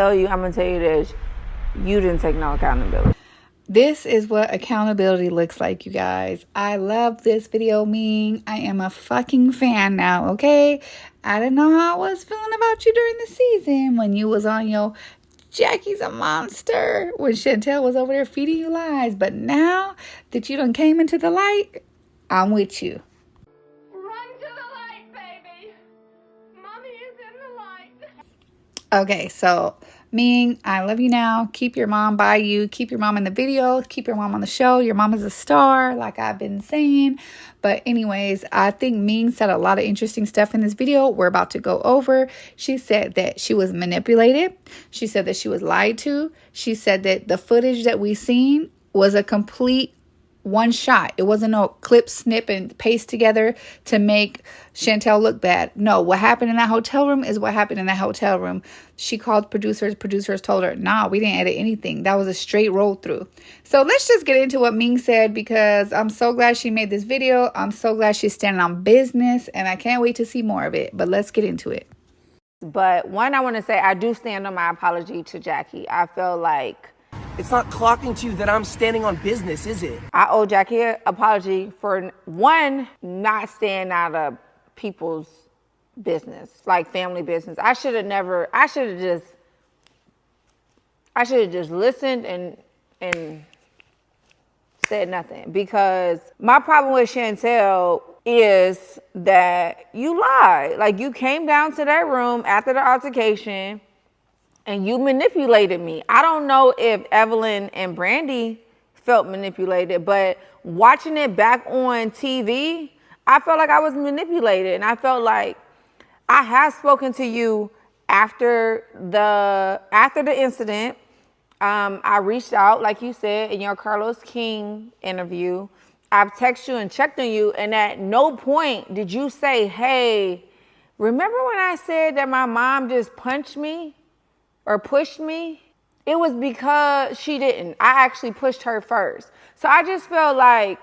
I'm gonna tell you this: you didn't take no accountability. This is what accountability looks like, you guys. I love this video, Ming. I am a fucking fan now, okay? I didn't know how I was feeling about you during the season when you was on your Jackie's a monster, when Chantel was over there feeding you lies. But now that you done came into the light, I'm with you. Run to the light, baby. Mommy is in the light. Okay, so Ming, I love you now. Keep your mom by you. Keep your mom in the video. Keep your mom on the show. Your mom is a star, like I've been saying. But anyways, I think Ming said a lot of interesting stuff in this video we're about to go over. She said that she was manipulated. She said that she was lied to. She said that the footage that we seen was a complete one shot. It wasn't no clip, snip, and paste together to make Chantel look bad. No, what happened in that hotel room is what happened in that hotel room. She called producers. Producers told her, nah, we didn't edit anything. That was a straight roll through. So let's just get into what Ming said, because I'm so glad she made this video. I'm so glad she's standing on business, and I can't wait to see more of it. But let's get into it. But one, I want to say I do stand on my apology to Jackie. I feel like it's not clocking to you that I'm standing on business, is it? I owe Jackie an apology for, one, not staying out of people's business, like family business. I should have just listened and said nothing, because my problem with Chantel is that you lied. Like, you came down to that room after the altercation and you manipulated me. I don't know if Evelyn and Brandy felt manipulated, but watching it back on TV, I felt like I was manipulated. And I felt like I have spoken to you after the incident. I reached out, like you said, in your Carlos King interview. I've texted you and checked on you, and at no point did you say, hey, remember when I said that my mom just punched me or pushed me? It was because she didn't. I actually pushed her first. So I just felt like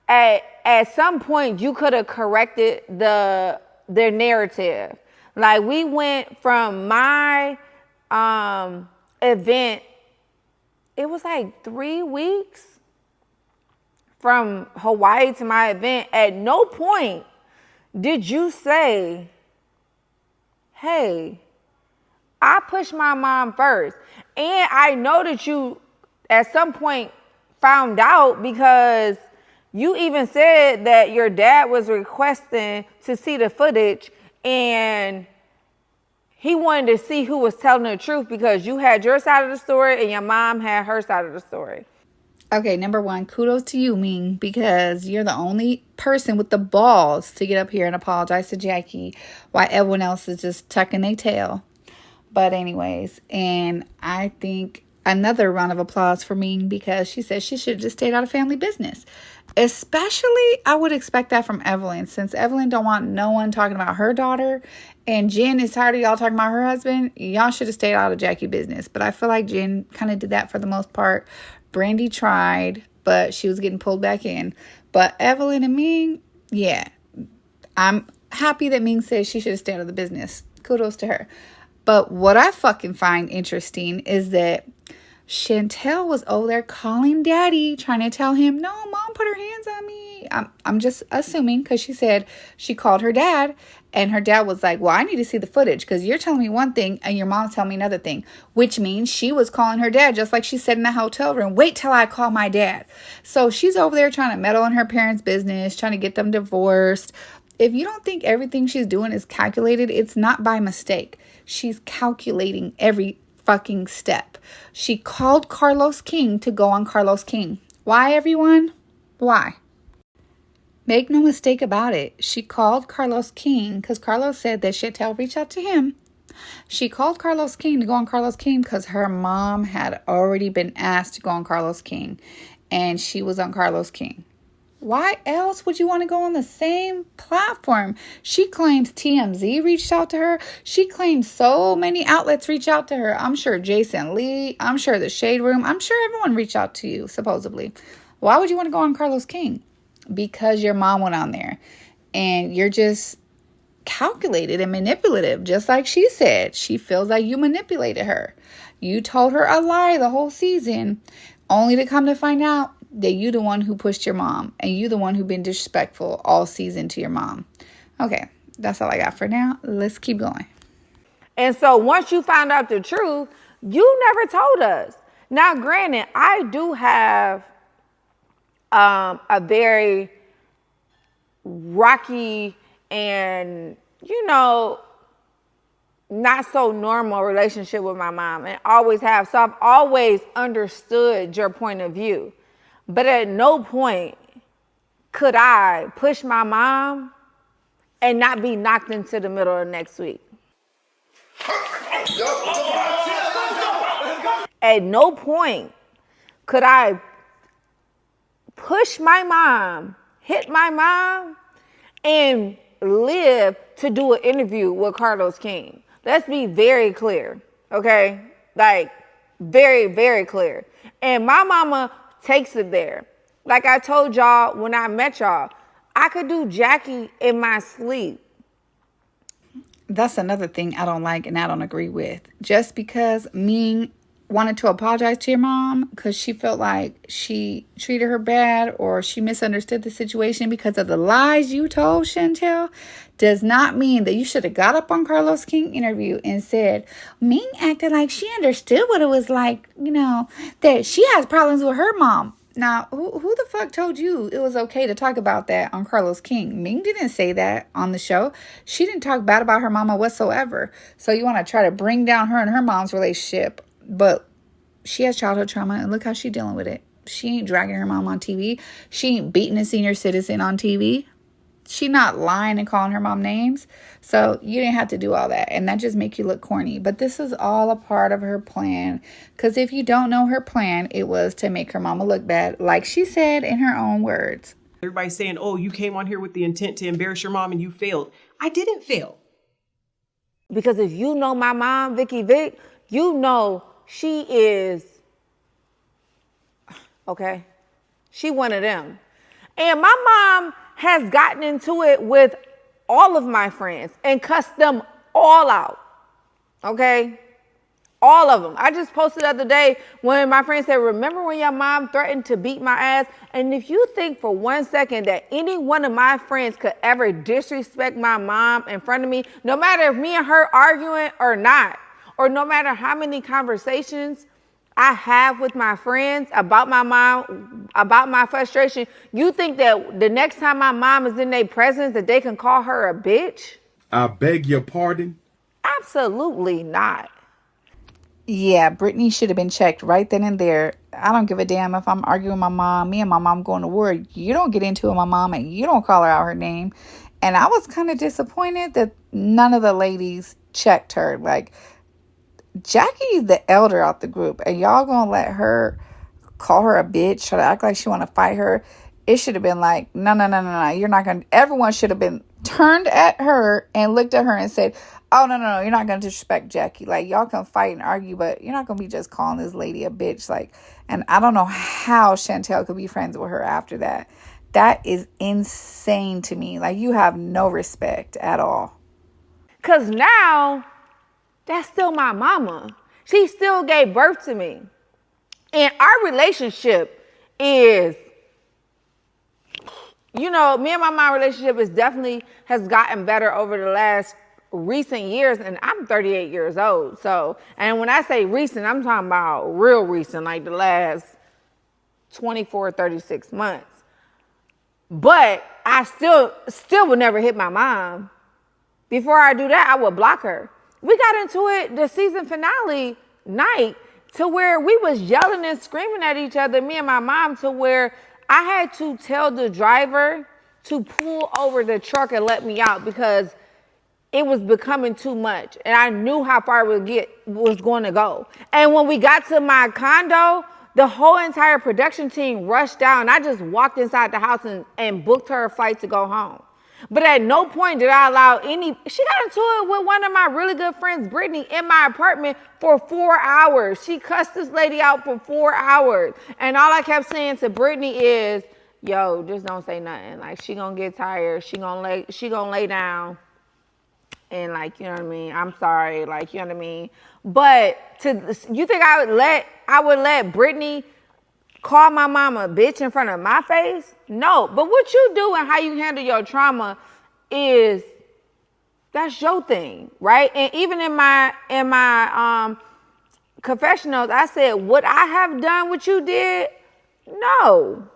at some point you could have corrected their narrative. Like, we went from my event, it was like 3 weeks from Hawaii to my event. At no point did you say, hey, I pushed my mom first. And I know that you at some point found out, because you even said that your dad was requesting to see the footage, and he wanted to see who was telling the truth, because you had your side of the story and your mom had her side of the story. Okay, number one, kudos to you, Ming, because you're the only person with the balls to get up here and apologize to Jackie while everyone else is just tucking their tail. But anyways, and I think another round of applause for Ming, because she said she should have just stayed out of family business. Especially, I would expect that from Evelyn, since Evelyn don't want no one talking about her daughter, and Jen is tired of y'all talking about her husband. Y'all should have stayed out of Jackie business. But I feel like Jen kind of did that for the most part. Brandy tried, but she was getting pulled back in. But Evelyn and Ming, yeah, I'm happy that Ming says she should have stayed out of the business. Kudos to her. But what I fucking find interesting is that Chantel was over there calling daddy, trying to tell him, no, mom put her hands on me. I'm just assuming, because she said she called her dad, and her dad was like, well, I need to see the footage, because you're telling me one thing and your mom's telling me another thing, which means she was calling her dad, just like she said in the hotel room, wait till I call my dad. So she's over there trying to meddle in her parents' business, trying to get them divorced. If you don't think everything she's doing is calculated, it's not by mistake. She's calculating every fucking step. She called Carlos King to go on Carlos King. Why, everyone? Why? Make no mistake about it. She called Carlos King because Carlos said that Chantel reached out to him. She called Carlos King to go on Carlos King because her mom had already been asked to go on Carlos King, and she was on Carlos King. Why else would you want to go on the same platform? She claims TMZ reached out to her. She claims so many outlets reached out to her. I'm sure Jason Lee, I'm sure the Shade Room, I'm sure everyone reached out to you, supposedly. Why would you want to go on Carlos King? Because your mom went on there. And you're just calculated and manipulative, just like she said. She feels like you manipulated her. You told her a lie the whole season, only to come to find out that you the one who pushed your mom, and you the one who been disrespectful all season to your mom. Okay, that's all I got for now. Let's keep going. And so once you found out the truth, you never told us. Now, granted, I do have a very rocky and, not so normal relationship with my mom, and always have. So I've always understood your point of view. But at no point could I push my mom and not be knocked into the middle of next week. At no point could I push my mom, hit my mom, and live to do an interview with Carlos King. Let's be very clear, okay? Like, very, very clear. And my mama takes it there. Like I told y'all when I met y'all, I could do Jackie in my sleep. That's another thing I don't like and I don't agree with. Just because Ming wanted to apologize to your mom because she felt like she treated her bad or she misunderstood the situation because of the lies you told, Chantel, does not mean that you should have got up on Carlos King interview and said, Ming acted like she understood what it was like, that she has problems with her mom. Now, who the fuck told you it was okay to talk about that on Carlos King? Ming didn't say that on the show. She didn't talk bad about her mama whatsoever. So you want to try to bring down her and her mom's relationship. But she has childhood trauma, and look how she's dealing with it. She ain't dragging her mom on TV. She ain't beating a senior citizen on TV. She not lying and calling her mom names. So you didn't have to do all that. And that just make you look corny. But this is all a part of her plan. Because if you don't know her plan, it was to make her mama look bad. Like she said in her own words. Everybody's saying, oh, you came on here with the intent to embarrass your mom and you failed. I didn't fail. Because if you know my mom, Vicky Vic, you know she is, okay, she one of them. And my mom has gotten into it with all of my friends and cussed them all out, okay? All of them. I just posted the other day when my friend said, remember when your mom threatened to beat my ass? And if you think for 1 second that any one of my friends could ever disrespect my mom in front of me, no matter if me and her arguing or not, or no matter how many conversations I have with my friends about my mom, about my frustration, you think that the next time my mom is in their presence that they can call her a bitch? I beg your pardon? Absolutely not. Yeah, Brittany should have been checked right then and there. I don't give a damn if I'm arguing with my mom. Me and my mom going to war. You don't get into it with my mom and you don't call her out her name. And I was kind of disappointed that none of the ladies checked her. Like, Jackie's the elder out the group, and y'all gonna let her call her a bitch, try to act like she want to fight her. It should have been like, no, you're not gonna. Everyone should have been turned at her and looked at her and said, oh, no, you're not gonna disrespect Jackie. Like, y'all can fight and argue, but you're not gonna be just calling this lady a bitch. Like, and I don't know how Chantel could be friends with her after that. That is insane to me. Like, you have no respect at all. Cause now that's still my mama. She still gave birth to me. And our relationship is, me and my mom relationship has gotten better over the last recent years. And I'm 38 years old. So, and when I say recent, I'm talking about real recent, like the last 24, 36 months. But I still would never hit my mom. Before I do that, I would block her. We got into it the season finale night to where we was yelling and screaming at each other, me and my mom, to where I had to tell the driver to pull over the truck and let me out because it was becoming too much. And I knew how far it was going to go. And when we got to my condo, the whole entire production team rushed down. I just walked inside the house and booked her a flight to go home. But at no point did I allow she got into it with one of my really good friends, Brittany, in my apartment for 4 hours. She cussed this lady out for 4 hours. And all I kept saying to Brittany is, yo, just don't say nothing. Like, she gonna get tired. She gonna lay down. and like, you know what I mean, I'm sorry, like, you know what I mean. But you think I would let Brittany call my mama a bitch in front of my face? No. But what you do and how you handle your trauma is, that's your thing, right? And even in my confessionals, I said, would I have done what you did? No,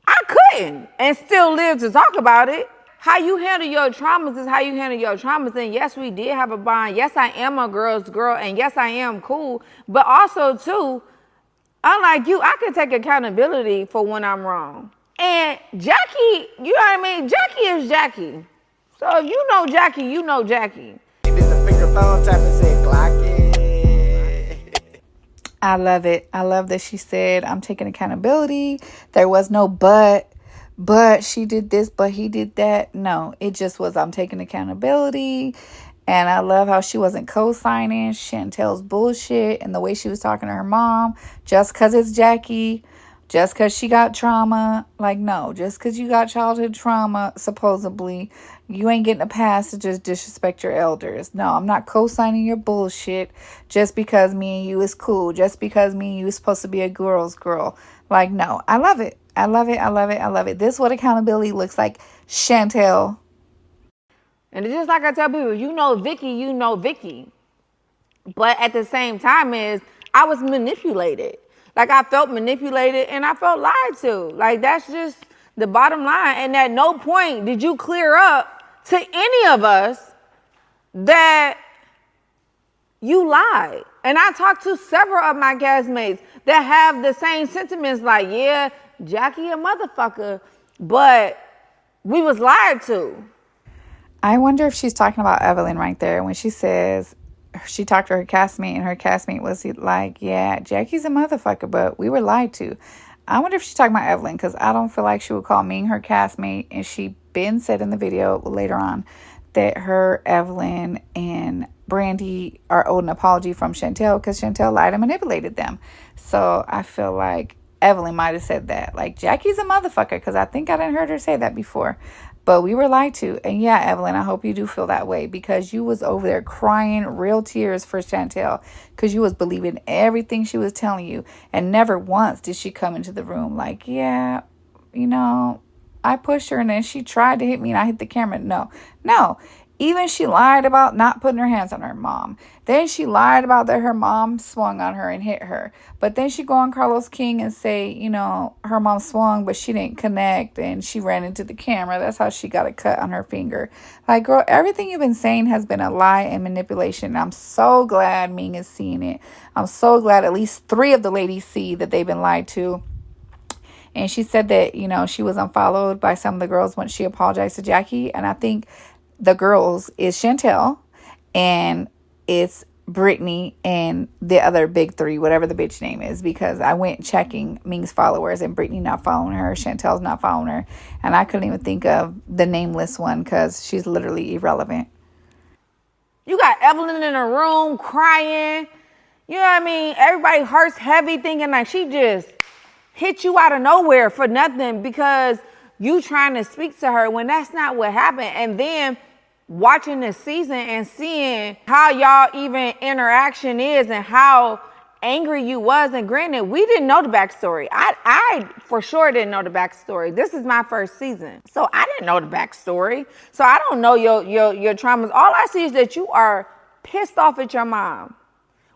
I couldn't, and still live to talk about it. How you handle your traumas is how you handle your traumas. And yes, we did have a bond. Yes, I am a girl's girl, and yes, I am cool. But also, too, unlike you, I can take accountability for when I'm wrong. And Jackie, you know what I mean? Jackie is Jackie. So if you know Jackie, you know Jackie. I love it. I love that she said, I'm taking accountability. There was no but she did this, but he did that. No, it just was, I'm taking accountability. And I love how she wasn't co-signing Chantel's bullshit and the way she was talking to her mom. Just because it's Jackie, just because she got trauma. Like, no, just because you got childhood trauma, supposedly, you ain't getting a pass to just disrespect your elders. No, I'm not co-signing your bullshit just because me and you is cool. Just because me and you is supposed to be a girl's girl. Like, no, I love it. I love it. I love it. I love it. This is what accountability looks like. Chantel. And it's just like I tell people, you know Vicky, you know Vicky. But at the same time I was manipulated. Like, I felt manipulated and I felt lied to. Like, that's just the bottom line. And at no point did you clear up to any of us that you lied. And I talked to several of my castmates that have the same sentiments, like, yeah, Jackie a motherfucker, but we was lied to. I wonder if she's talking about Evelyn right there when she says she talked to her castmate and her castmate was like, yeah, Jackie's a motherfucker, but we were lied to. I wonder if she's talking about Evelyn, because I don't feel like she would call Ming her castmate. And she been said in the video later on that her, Evelyn, and Brandy are owed an apology from Chantel because Chantel lied and manipulated them. So I feel like Evelyn might have said that. Like, Jackie's a motherfucker, because I think I didn't heard her say that before. But we were lied to. And yeah, Evelyn, I hope you do feel that way, because you was over there crying real tears for Chantel, because you was believing everything she was telling you. And never once did she come into the room like, yeah, you know, I pushed her and then she tried to hit me and I hit the camera. No. Even she lied about not putting her hands on her mom. Then she lied about that her mom swung on her and hit her. But then she go on Carlos King and say, you know, her mom swung, but she didn't connect and she ran into the camera. That's how she got a cut on her finger. Like, girl, everything you've been saying has been a lie and manipulation. I'm so glad Ming is seeing it. I'm so glad at least 3 of the ladies see that they've been lied to. And she said that, you know, she was unfollowed by some of the girls when she apologized to Jackie. And I think the girls is Chantel, and it's Brittany and the other big 3, whatever the bitch name is, because I went checking Ming's followers and Brittany not following her, Chantel's not following her, and I couldn't even think of the nameless one because she's literally irrelevant. You got Evelyn in a room crying. You know what I mean? Everybody hurts heavy, thinking like she just hit you out of nowhere for nothing because you trying to speak to her when that's not what happened. And then watching the season and seeing how y'all even interaction is and how angry you was. And granted, we didn't know the backstory. I for sure didn't know the backstory. This is my first season, so I didn't know the backstory. So I don't know your traumas. All I see is that you are pissed off at your mom,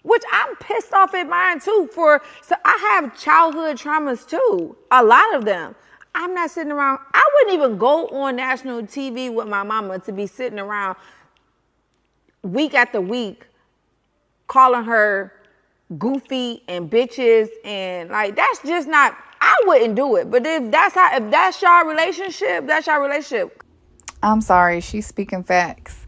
which I'm pissed off at mine too. So I have childhood traumas too, a lot of them. I'm not sitting around. I wouldn't even go on national TV with my mama to be sitting around week after week calling her goofy and bitches and like, that's just not, I wouldn't do it. But if that's y'all relationship, that's y'all relationship. I'm sorry, she's speaking facts.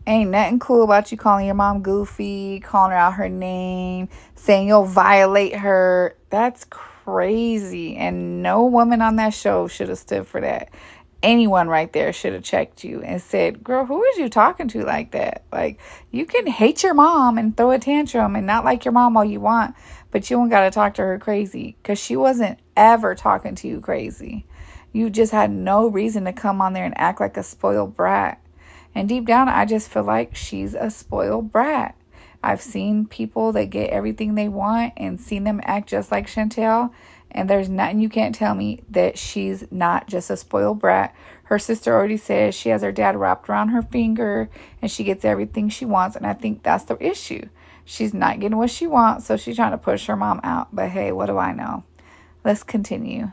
Ain't nothing cool about you calling your mom goofy, calling her out her name, saying you'll violate her. That's crazy. And no woman on that show should have stood for that. Anyone right there should have checked you and said, girl, who is you talking to like that? Like, you can hate your mom and throw a tantrum and not like your mom all you want, but you don't got to talk to her crazy, because she wasn't ever talking to you crazy. You just had no reason to come on there and act like a spoiled brat. And deep down, I just feel like she's a spoiled brat. I've seen people that get everything they want and seen them act just like Chantel. And there's nothing you can't tell me that she's not just a spoiled brat. Her sister already says she has her dad wrapped around her finger and she gets everything she wants. And I think that's the issue. She's not getting what she wants, so she's trying to push her mom out. But hey, what do I know? Let's continue.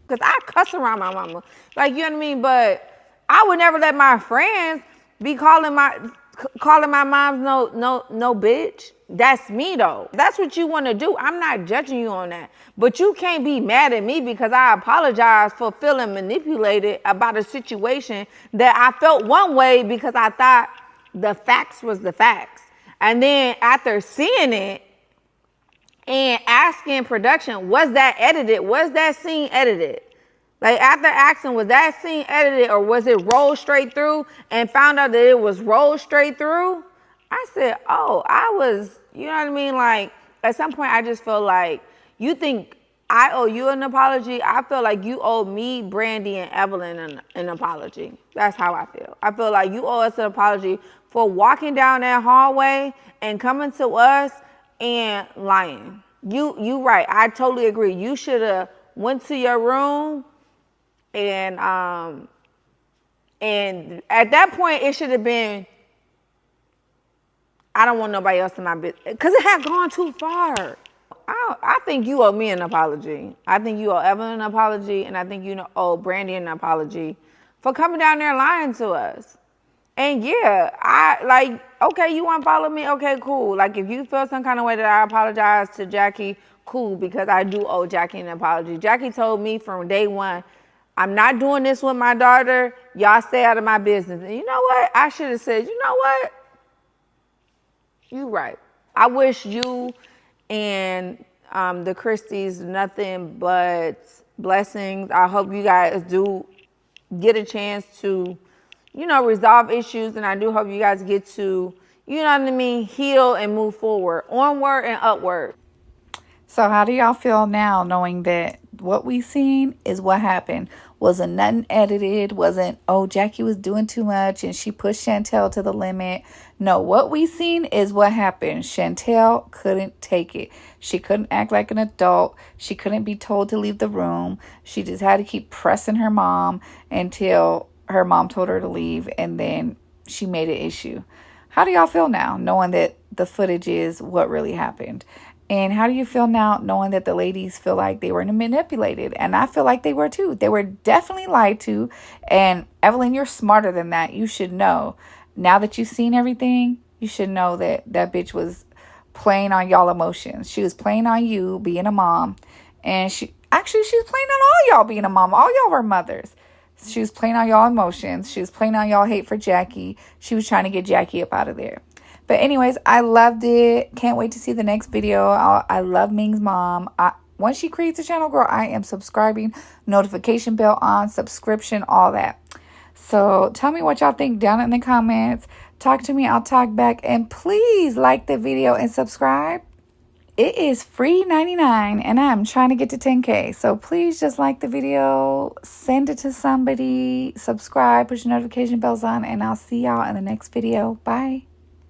Because I cuss around my mama. Like, you know what I mean? But I would never let my friends be calling my moms no bitch. That's me though. That's what you want to do. I'm not judging you on that. But you can't be mad at me because I apologize for feeling manipulated about a situation that I felt one way because I thought the facts was the facts. And then after seeing it and asking production, was that edited? Was that scene edited? Like, after asking, was that scene edited or was it rolled straight through, and found out that it was rolled straight through? I said, oh, I was, you know what I mean? Like, at some point, I just feel like you think I owe you an apology. I feel like you owe me, Brandy, and Evelyn an apology. That's how I feel. I feel like you owe us an apology for walking down that hallway and coming to us and lying. You right. I totally agree. You should have went to your room and at that point it should have been, I don't want nobody else in my business, because it had gone too far. I think you owe me an apology. I think you owe Evelyn an apology, and I think you owe Brandy an apology for coming down there lying to us. And yeah, okay, you want to follow me? Okay, cool. Like, if you feel some kind of way that I apologize to Jackie, cool, because I do owe Jackie an apology. Jackie told me from day one, I'm not doing this with my daughter. Y'all stay out of my business. And you know what? I should have said, you know what? You right. I wish you and the Christies nothing but blessings. I hope you guys do get a chance to, resolve issues. And I do hope you guys get to, heal and move forward, onward and upward. So how do y'all feel now, knowing that what we seen is what happened? Wasn't nothing edited. Wasn't, oh, Jackie was doing too much and she pushed Chantel to the limit. No, what we seen is what happened. Chantel couldn't take it. She couldn't act like an adult. She couldn't be told to leave the room. She just had to keep pressing her mom until her mom told her to leave, and then she made an issue. How do y'all feel now, knowing that the footage is what really happened? And how do you feel now, knowing that the ladies feel like they were manipulated? And I feel like they were too. They were definitely lied to. And Evelyn, you're smarter than that. You should know. Now that you've seen everything, you should know that that bitch was playing on y'all emotions. She was playing on you being a mom. And she was playing on all y'all being a mom. All y'all were mothers. She was playing on y'all emotions. She was playing on y'all hate for Jackie. She was trying to get Jackie up out of there. But anyways, I loved it. Can't wait to see the next video. I love Ming's mom. Once she creates a channel, girl, I am subscribing. Notification bell on, subscription, all that. So tell me what y'all think down in the comments. Talk to me. I'll talk back. And please like the video and subscribe. It is free 99 and I'm trying to get to 10K. So please just like the video, send it to somebody, subscribe, push your notification bells on, and I'll see y'all in the next video. Bye.